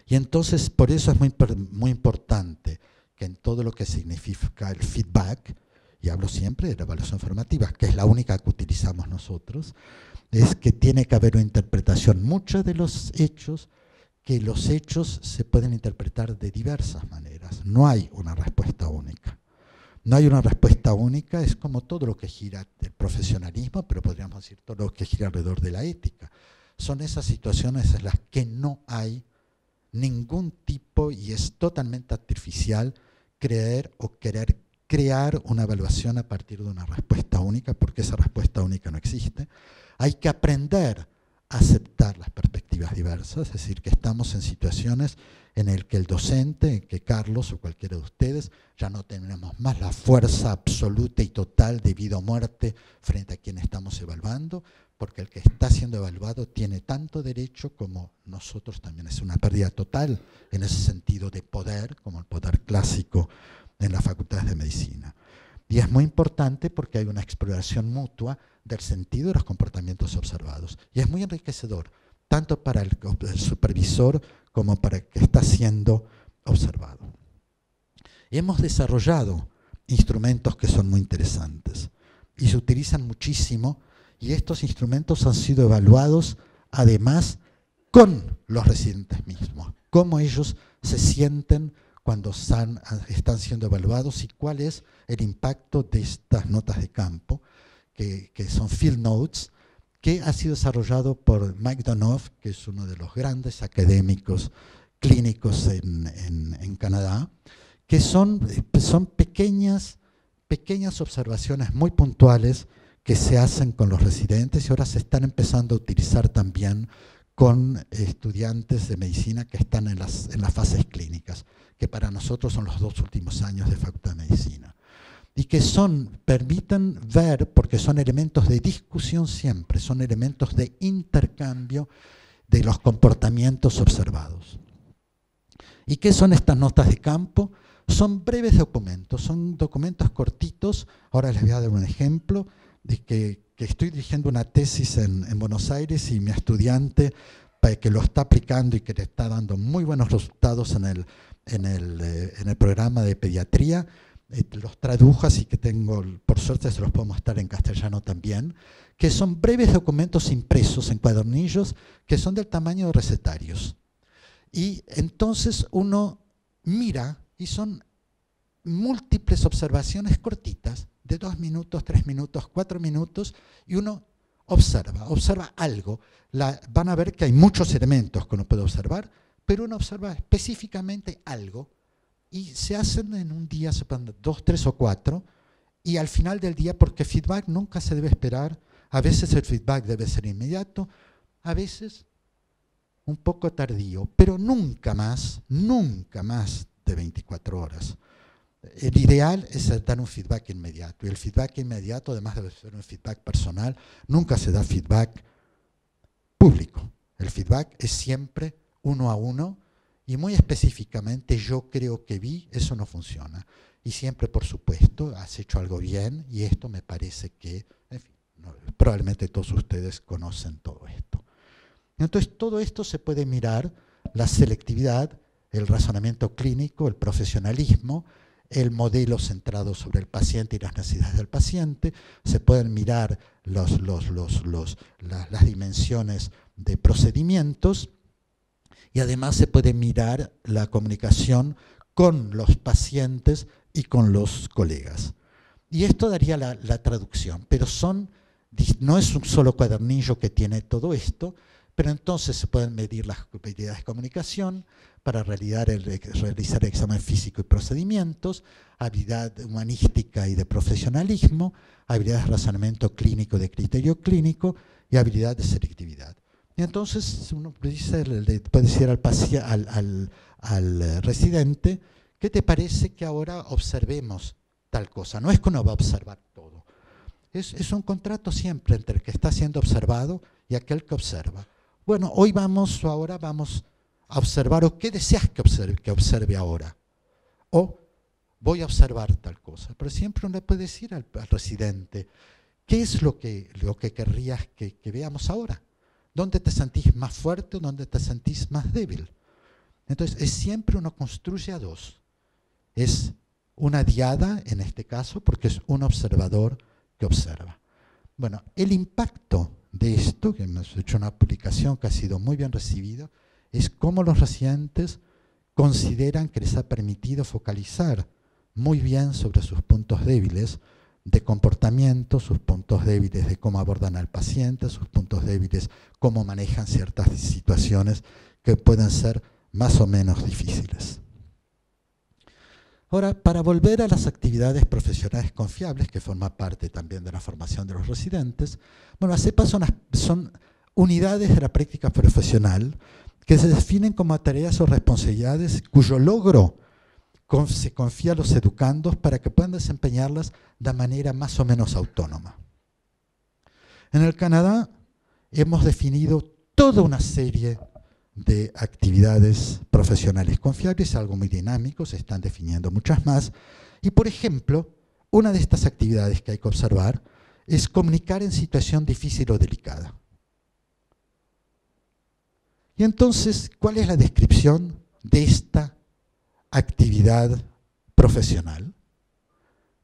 Y entonces, por eso es muy importante que en todo lo que significa el feedback y hablo siempre de la evaluación formativa, que es la única que utilizamos nosotros, es que tiene que haber una interpretación mucha de los hechos, que los hechos se pueden interpretar de diversas maneras. No hay una respuesta única. No hay una respuesta única, es como todo lo que gira el profesionalismo, pero podríamos decir todo lo que gira alrededor de la ética. Son esas situaciones en las que no hay ningún tipo, y es totalmente artificial, creer o querer crear una evaluación a partir de una respuesta única, porque esa respuesta única no existe. Hay que aprender a aceptar las perspectivas diversas, es decir, que estamos en situaciones en las que el docente, en que Carlos o cualquiera de ustedes, ya no tenemos más la fuerza absoluta y total de vida o muerte frente a quien estamos evaluando, porque el que está siendo evaluado tiene tanto derecho como nosotros también. Es una pérdida total en ese sentido de poder, como el poder clásico en las facultades de medicina. Y es muy importante porque hay una exploración mutua del sentido de los comportamientos observados. Y es muy enriquecedor, tanto para el supervisor como para el que está siendo observado. Hemos desarrollado instrumentos que son muy interesantes y se utilizan muchísimo, y estos instrumentos han sido evaluados además con los residentes mismos, cómo ellos se sienten cuando están siendo evaluados y cuál es el impacto de estas notas de campo, que son field notes, que ha sido desarrollado por Mike Donoff, que es uno de los grandes académicos clínicos en Canadá, que son pequeñas observaciones muy puntuales que se hacen con los residentes y ahora se están empezando a utilizar también con estudiantes de medicina que están en las fases clínicas, que para nosotros son los 2 últimos años de Facultad de Medicina. Y que permiten ver, porque son elementos de discusión siempre, son elementos de intercambio de los comportamientos observados. ¿Y qué son estas notas de campo? Son breves documentos, son documentos cortitos. Ahora les voy a dar un ejemplo de que estoy dirigiendo una tesis en Buenos Aires y mi estudiante que lo está aplicando y que le está dando muy buenos resultados en el programa de pediatría, los tradujo, así que por suerte se los puedo mostrar en castellano también, que son breves documentos impresos en cuadernillos que son del tamaño de recetarios. Y entonces uno mira y son múltiples observaciones cortitas, de 2 minutos, 3 minutos, 4 minutos, y uno observa algo. Van a ver que hay muchos elementos que uno puede observar, pero uno observa específicamente algo, y se hacen en un día, se ponen 2, 3 o 4, y al final del día, porque feedback nunca se debe esperar, a veces el feedback debe ser inmediato, a veces un poco tardío, pero nunca más de 24 horas. El ideal es dar un feedback inmediato, y el feedback inmediato, además de ser un feedback personal, nunca se da feedback público. El feedback es siempre 1 a 1, y muy específicamente, yo creo que eso no funciona. Y siempre, por supuesto, has hecho algo bien, y esto me parece que, en fin, probablemente todos ustedes conocen todo esto. Entonces, todo esto se puede mirar, la selectividad, el razonamiento clínico, el profesionalismo, el modelo centrado sobre el paciente y las necesidades del paciente, se pueden mirar las dimensiones de procedimientos, y además se puede mirar la comunicación con los pacientes y con los colegas. Y esto daría la traducción, pero no es un solo cuadernillo que tiene todo esto, pero entonces se pueden medir las habilidades de comunicación para realizar el examen físico y procedimientos, habilidad humanística y de profesionalismo, habilidades de razonamiento clínico de criterio clínico y habilidad de selectividad. Y entonces uno le puede decir al residente, ¿qué te parece que ahora observemos tal cosa? No es que uno va a observar todo. Es un contrato siempre entre el que está siendo observado y aquel que observa. Bueno, ahora vamos a observar, o qué deseas que observe ahora. O voy a observar tal cosa. Pero siempre uno le puede decir al residente, ¿qué es lo que querrías que veamos ahora? ¿Dónde te sentís más fuerte o dónde te sentís más débil? Entonces, siempre uno construye a 2. Es una diada en este caso, porque es un observador que observa. Bueno, el impacto de esto, que hemos hecho una publicación que ha sido muy bien recibida, es cómo los residentes consideran que les ha permitido focalizar muy bien sobre sus puntos débiles de comportamiento, sus puntos débiles de cómo abordan al paciente, sus puntos débiles, cómo manejan ciertas situaciones que pueden ser más o menos difíciles. Ahora, para volver a las actividades profesionales confiables, que forma parte también de la formación de los residentes, bueno, las EPA son unidades de la práctica profesional que se definen como tareas o responsabilidades cuyo logro se confía a los educandos para que puedan desempeñarlas de manera más o menos autónoma. En el Canadá hemos definido toda una serie de actividades profesionales confiables, algo muy dinámico, se están definiendo muchas más. Y, por ejemplo, una de estas actividades que hay que observar es comunicar en situación difícil o delicada. Y entonces, ¿cuál es la descripción de esta actividad profesional?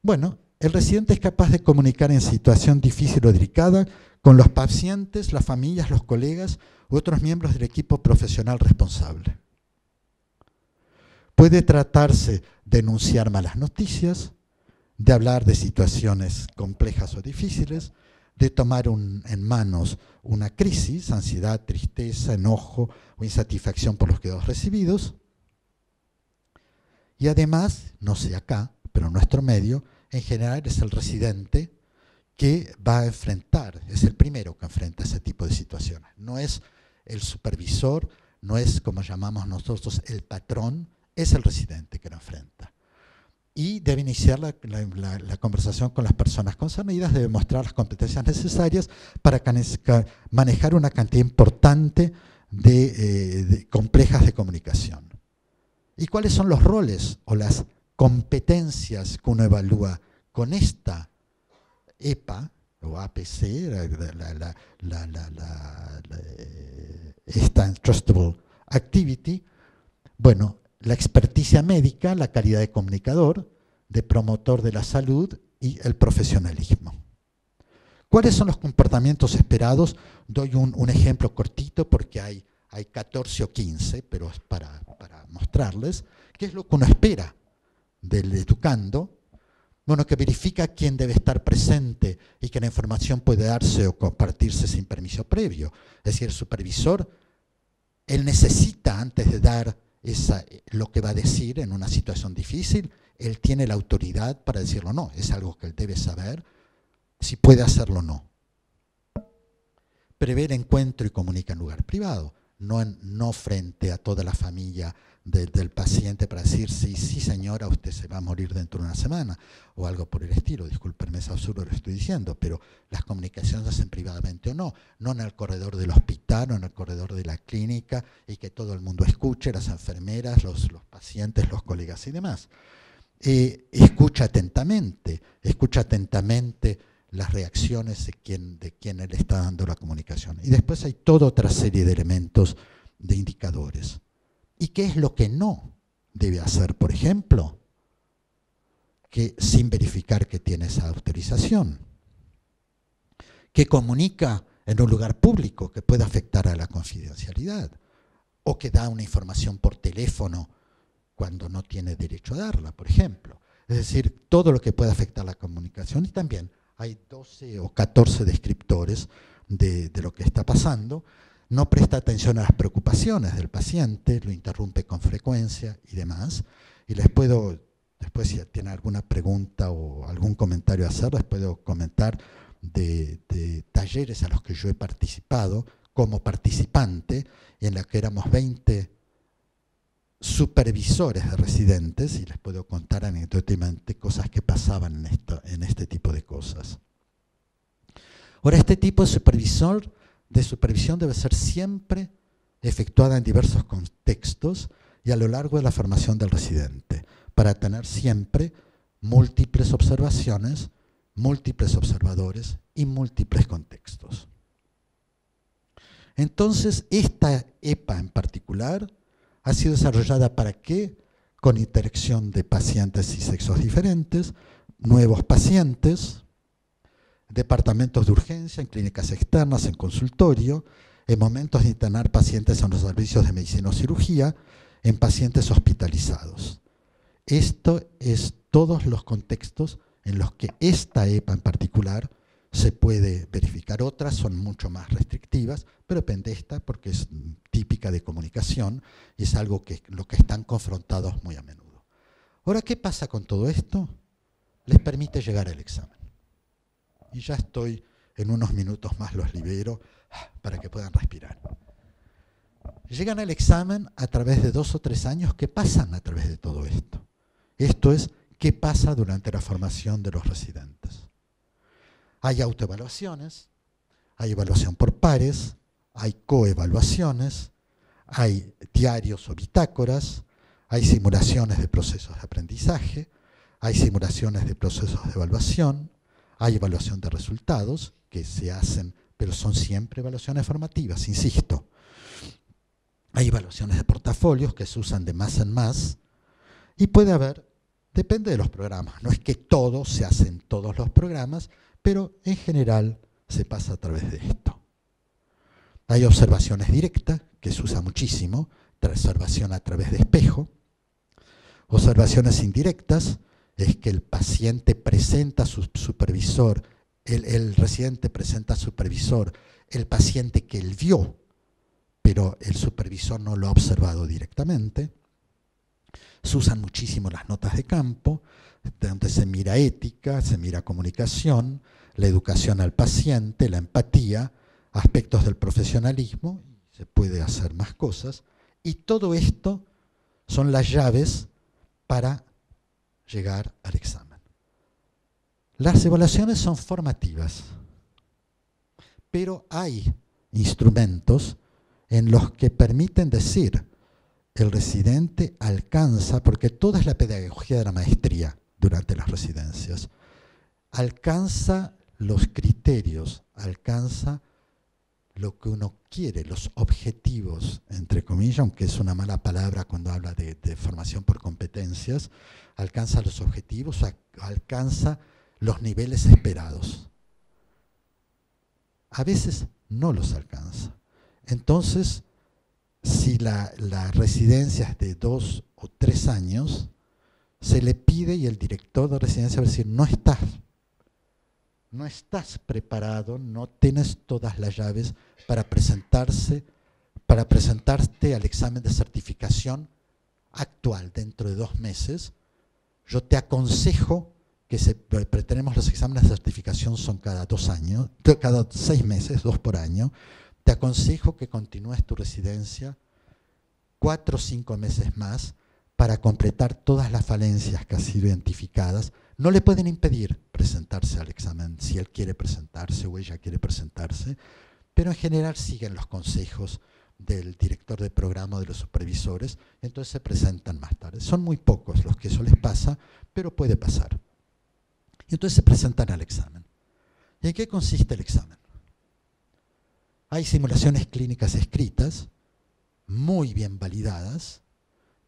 Bueno, el residente es capaz de comunicar en situación difícil o delicada con los pacientes, las familias, los colegas u otros miembros del equipo profesional responsable. Puede tratarse de enunciar malas noticias, de hablar de situaciones complejas o difíciles, de tomar en manos una crisis, ansiedad, tristeza, enojo o insatisfacción por los cuidados recibidos. Y además, no sé acá, pero en nuestro medio, en general es el residente que va a enfrentar, es el primero que enfrenta ese tipo de situaciones. No es el supervisor, no es como llamamos nosotros el patrón, es el residente que lo enfrenta. Y debe iniciar la conversación con las personas concernidas, debe mostrar las competencias necesarias para manejar una cantidad importante de complejas de comunicación. ¿Y cuáles son los roles o las competencias que uno evalúa con esta EPA o APC, esta Trustable Activity? Bueno, la experticia médica, la calidad de comunicador, de promotor de la salud y el profesionalismo. ¿Cuáles son los comportamientos esperados? Doy un ejemplo cortito porque hay 14 o 15, pero es para mostrarles qué es lo que uno espera del educando. Bueno, que verifica quién debe estar presente y que la información puede darse o compartirse sin permiso previo. Es decir, el supervisor, él necesita, antes de dar lo que va a decir en una situación difícil, él tiene la autoridad para decirlo o no. Es algo que él debe saber si puede hacerlo o no. Prever encuentro y comunica en lugar privado, no frente a toda la familia del paciente para decir, sí, señora, usted se va a morir dentro de una semana, o algo por el estilo. Discúlpenme, es absurdo lo que estoy diciendo, pero las comunicaciones se hacen privadamente o no en el corredor del hospital o en el corredor de la clínica, y que todo el mundo escuche, las enfermeras, los pacientes, los colegas y demás. Escucha atentamente las reacciones de quien le está dando la comunicación. Y después hay toda otra serie de elementos, de indicadores. ¿Y qué es lo que no debe hacer, por ejemplo? Que sin verificar que tiene esa autorización, que comunica en un lugar público que puede afectar a la confidencialidad, o que da una información por teléfono cuando no tiene derecho a darla, por ejemplo. Es decir, todo lo que puede afectar la comunicación. Y también hay 12 o 14 descriptores de lo que está pasando. No presta atención a las preocupaciones del paciente, lo interrumpe con frecuencia y demás. Y les puedo, después si tienen alguna pregunta o algún comentario a hacer, les puedo comentar de talleres a los que yo he participado como participante, en la que éramos 20 supervisores de residentes, y les puedo contar anecdóticamente cosas que pasaban en este tipo de cosas. Ahora, este tipo de supervisión debe ser siempre efectuada en diversos contextos y a lo largo de la formación del residente, para tener siempre múltiples observaciones, múltiples observadores y múltiples contextos. Entonces, esta EPA en particular ha sido desarrollada ¿para qué? con interacción de pacientes y sexos diferentes, nuevos pacientes, departamentos de urgencia en clínicas externas, en consultorio, en momentos de internar pacientes en los servicios de medicina o cirugía, en pacientes hospitalizados. Esto es todos los contextos en los que esta EPA en particular se puede verificar. Otras son mucho más restrictivas, pero depende de esta porque es típica de comunicación y es algo que lo que están confrontados muy a menudo. Ahora, ¿qué pasa con todo esto? Les permite llegar al examen. Y ya estoy, en unos minutos más los libero para que puedan respirar. Llegan al examen a través de 2 o 3 años que pasan a través de todo esto. Esto es, ¿qué pasa durante la formación de los residentes? Hay autoevaluaciones, hay evaluación por pares, hay coevaluaciones, hay diarios o bitácoras, hay simulaciones de procesos de aprendizaje, hay simulaciones de procesos de evaluación, hay evaluación de resultados que se hacen, pero son siempre evaluaciones formativas, insisto. Hay evaluaciones de portafolios que se usan de más en más y puede haber, depende de los programas, no es que todo se hace en todos los programas, pero en general se pasa a través de esto. Hay observaciones directas, que se usa muchísimo, observación a través de espejo. Observaciones indirectas, es que el paciente presenta a su supervisor, el residente presenta al supervisor el paciente que él vio, pero el supervisor no lo ha observado directamente. Se usan muchísimo las notas de campo, donde se mira ética, se mira comunicación, la educación al paciente, la empatía, aspectos del profesionalismo, se puede hacer más cosas, y todo esto son las llaves para llegar al examen. Las evaluaciones son formativas, pero hay instrumentos en los que permiten decir el residente alcanza, porque toda es la pedagogía de la maestría durante las residencias, alcanza los criterios, alcanza lo que uno quiere, los objetivos, entre comillas, aunque es una mala palabra cuando habla de formación por competencias, alcanza los objetivos, alcanza los niveles esperados. A veces no los alcanza. Entonces, si la residencia es de 2 o 3 años, se le pide y el director de residencia va a decir, no estás preparado, no tienes todas las llaves para presentarte al examen de certificación actual dentro de 2 meses. Yo te aconsejo que tenemos los exámenes de certificación son cada 2 años, cada 6 meses, 2 por año. Te aconsejo que continúes tu residencia 4 o 5 meses más para completar todas las falencias que han sido identificadas. No le pueden impedir presentarse al examen si él quiere presentarse o ella quiere presentarse, pero en general siguen los consejos del director de programa o de los supervisores, entonces se presentan más tarde. Son muy pocos los que eso les pasa, pero puede pasar. Y entonces se presentan al examen. ¿Y en qué consiste el examen? Hay simulaciones clínicas escritas, muy bien validadas,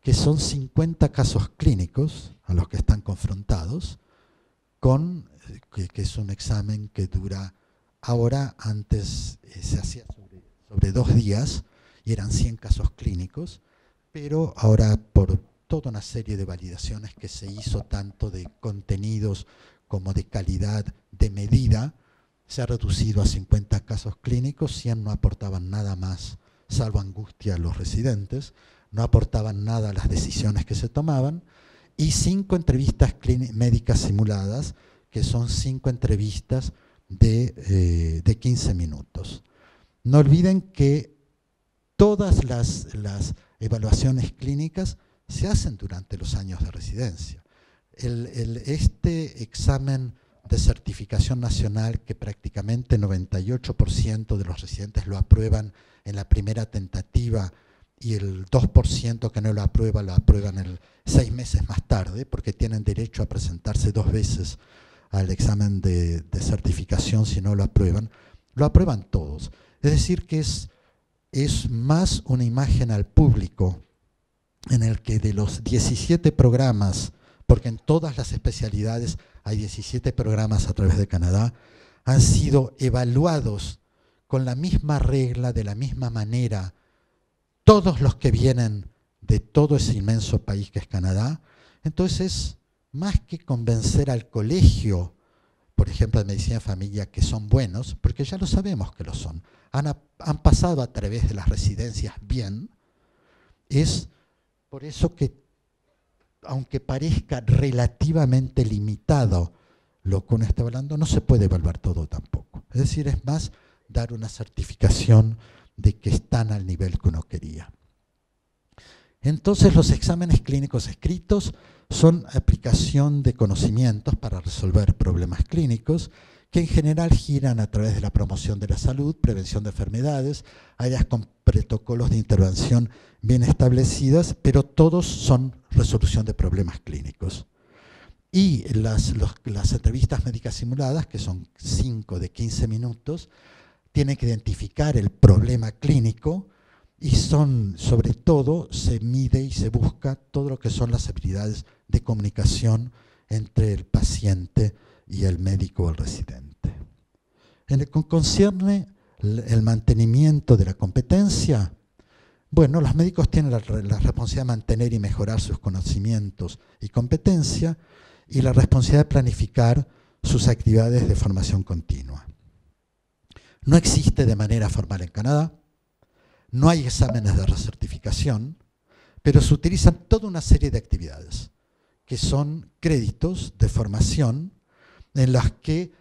que son 50 casos clínicos a los que están confrontados, que es un examen que dura, ahora antes se hacía sobre 2 días y eran 100 casos clínicos, pero ahora por toda una serie de validaciones que se hizo tanto de contenidos como de calidad, de medida, se ha reducido a 50 casos clínicos, 100 no aportaban nada más, salvo angustia a los residentes, no aportaban nada a las decisiones que se tomaban, y 5 entrevistas médicas simuladas, que son 5 entrevistas de 15 minutos. No olviden que todas las evaluaciones clínicas se hacen durante los años de residencia. Este examen de certificación nacional, que prácticamente 98% de los residentes lo aprueban en la primera tentativa y el 2% que no lo aprueban 6 meses más tarde, porque tienen derecho a presentarse 2 veces al examen de certificación si no lo aprueban todos. Es decir, que es más una imagen al público en el que de los 17 programas, porque en todas las especialidades hay 17 programas a través de Canadá, han sido evaluados con la misma regla, de la misma manera, todos los que vienen de todo ese inmenso país que es Canadá. Entonces, más que convencer al colegio, por ejemplo, de medicina de familia, que son buenos, porque ya lo sabemos que lo son, han pasado a través de las residencias bien, es por eso que, aunque parezca relativamente limitado lo que uno está evaluando, no se puede evaluar todo tampoco. Es decir, es más dar una certificación de que están al nivel que uno quería. Entonces, los exámenes clínicos escritos son aplicación de conocimientos para resolver problemas clínicos que en general giran a través de la promoción de la salud, prevención de enfermedades, áreas con protocolos de intervención bien establecidas, pero todos son resolución de problemas clínicos. Y las entrevistas médicas simuladas, que son 5 de 15 minutos, tienen que identificar el problema clínico y son, sobre todo, se mide y se busca todo lo que son las habilidades de comunicación entre el paciente y el médico o el residente. En lo que concierne el mantenimiento de la competencia, bueno, los médicos tienen la responsabilidad de mantener y mejorar sus conocimientos y competencia y la responsabilidad de planificar sus actividades de formación continua. No existe de manera formal en Canadá, no hay exámenes de recertificación, pero se utilizan toda una serie de actividades que son créditos de formación en las que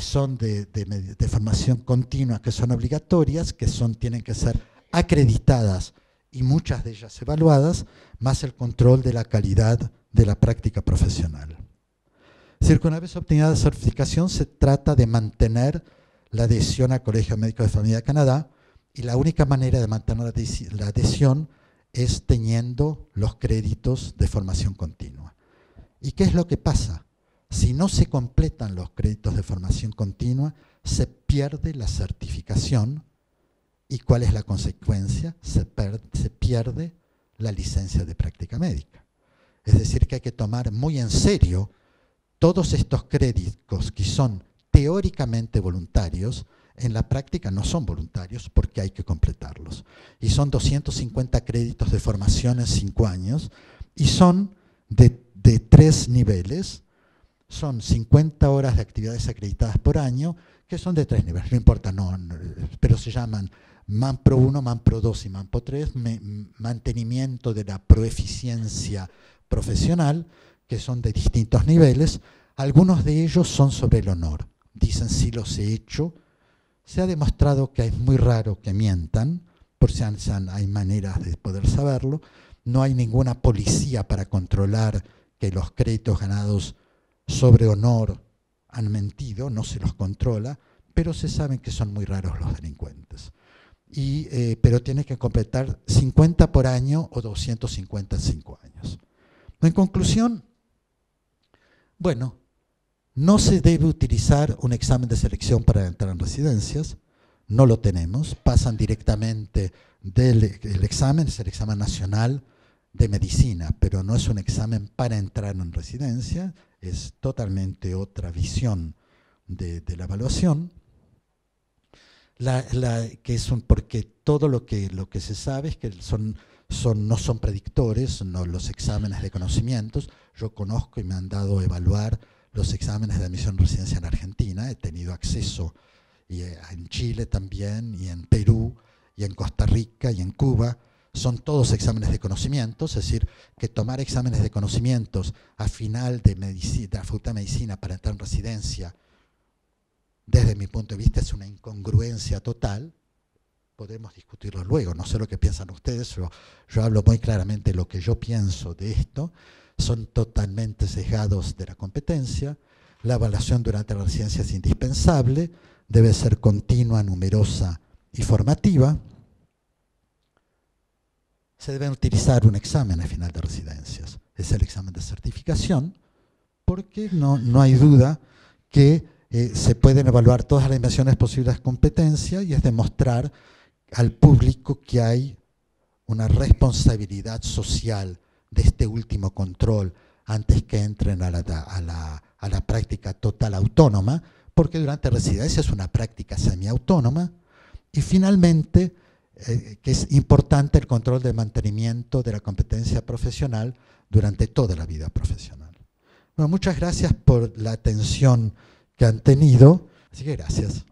son de formación continua, que son obligatorias, que tienen que ser acreditadas y muchas de ellas evaluadas, más el control de la calidad de la práctica profesional. Es decir, que una vez obtenida la certificación se trata de mantener la adhesión al Colegio Médico de Familia de Canadá, y la única manera de mantener la adhesión es teniendo los créditos de formación continua. ¿Y qué es lo que pasa? Si no se completan los créditos de formación continua, se pierde la certificación. ¿Y cuál es la consecuencia? Se pierde la licencia de práctica médica. Es decir, que hay que tomar muy en serio todos estos créditos que son teóricamente voluntarios, en la práctica no son voluntarios porque hay que completarlos. Y son 250 créditos de formación en 5 años y son de 3 niveles. Son 50 horas de actividades acreditadas por año, que son de 3 niveles, no importa, pero se llaman MANPRO 1, MANPRO 2 y MANPRO 3, mantenimiento de la proeficiencia profesional, que son de distintos niveles. Algunos de ellos son sobre el honor. Dicen, sí los he hecho. Se ha demostrado que es muy raro que mientan, por si hay maneras de poder saberlo. No hay ninguna policía para controlar que los créditos ganados sobre honor han mentido, no se los controla, pero se sabe que son muy raros los delincuentes. Pero tiene que completar 50 por año o 250 en 5 años. En conclusión, bueno, no se debe utilizar un examen de selección para entrar en residencias, no lo tenemos, pasan directamente el examen, es el examen nacional de medicina, pero no es un examen para entrar en residencia, es totalmente otra visión de la evaluación, porque todo lo que se sabe es que no son predictores, los exámenes de conocimientos. Yo conozco y me han dado a evaluar los exámenes de admisión en residencia en Argentina, he tenido acceso en Chile también, y en Perú, y en Costa Rica, y en Cuba. Son todos exámenes de conocimientos, es decir, que tomar exámenes de conocimientos a final de la Facultad de Medicina para entrar en residencia, desde mi punto de vista, es una incongruencia total. Podemos discutirlo luego, no sé lo que piensan ustedes, pero yo hablo muy claramente de lo que yo pienso de esto. Son totalmente sesgados de la competencia. La evaluación durante la residencia es indispensable, debe ser continua, numerosa y formativa. Se debe utilizar un examen al final de residencias, es el examen de certificación, porque no hay duda que se pueden evaluar todas las dimensiones posibles de competencia y es demostrar al público que hay una responsabilidad social de este último control antes que entren a la práctica total autónoma, porque durante residencia es una práctica semiautónoma. Y finalmente, que es importante el control de mantenimiento de la competencia profesional durante toda la vida profesional. Bueno, muchas gracias por la atención que han tenido, así que gracias.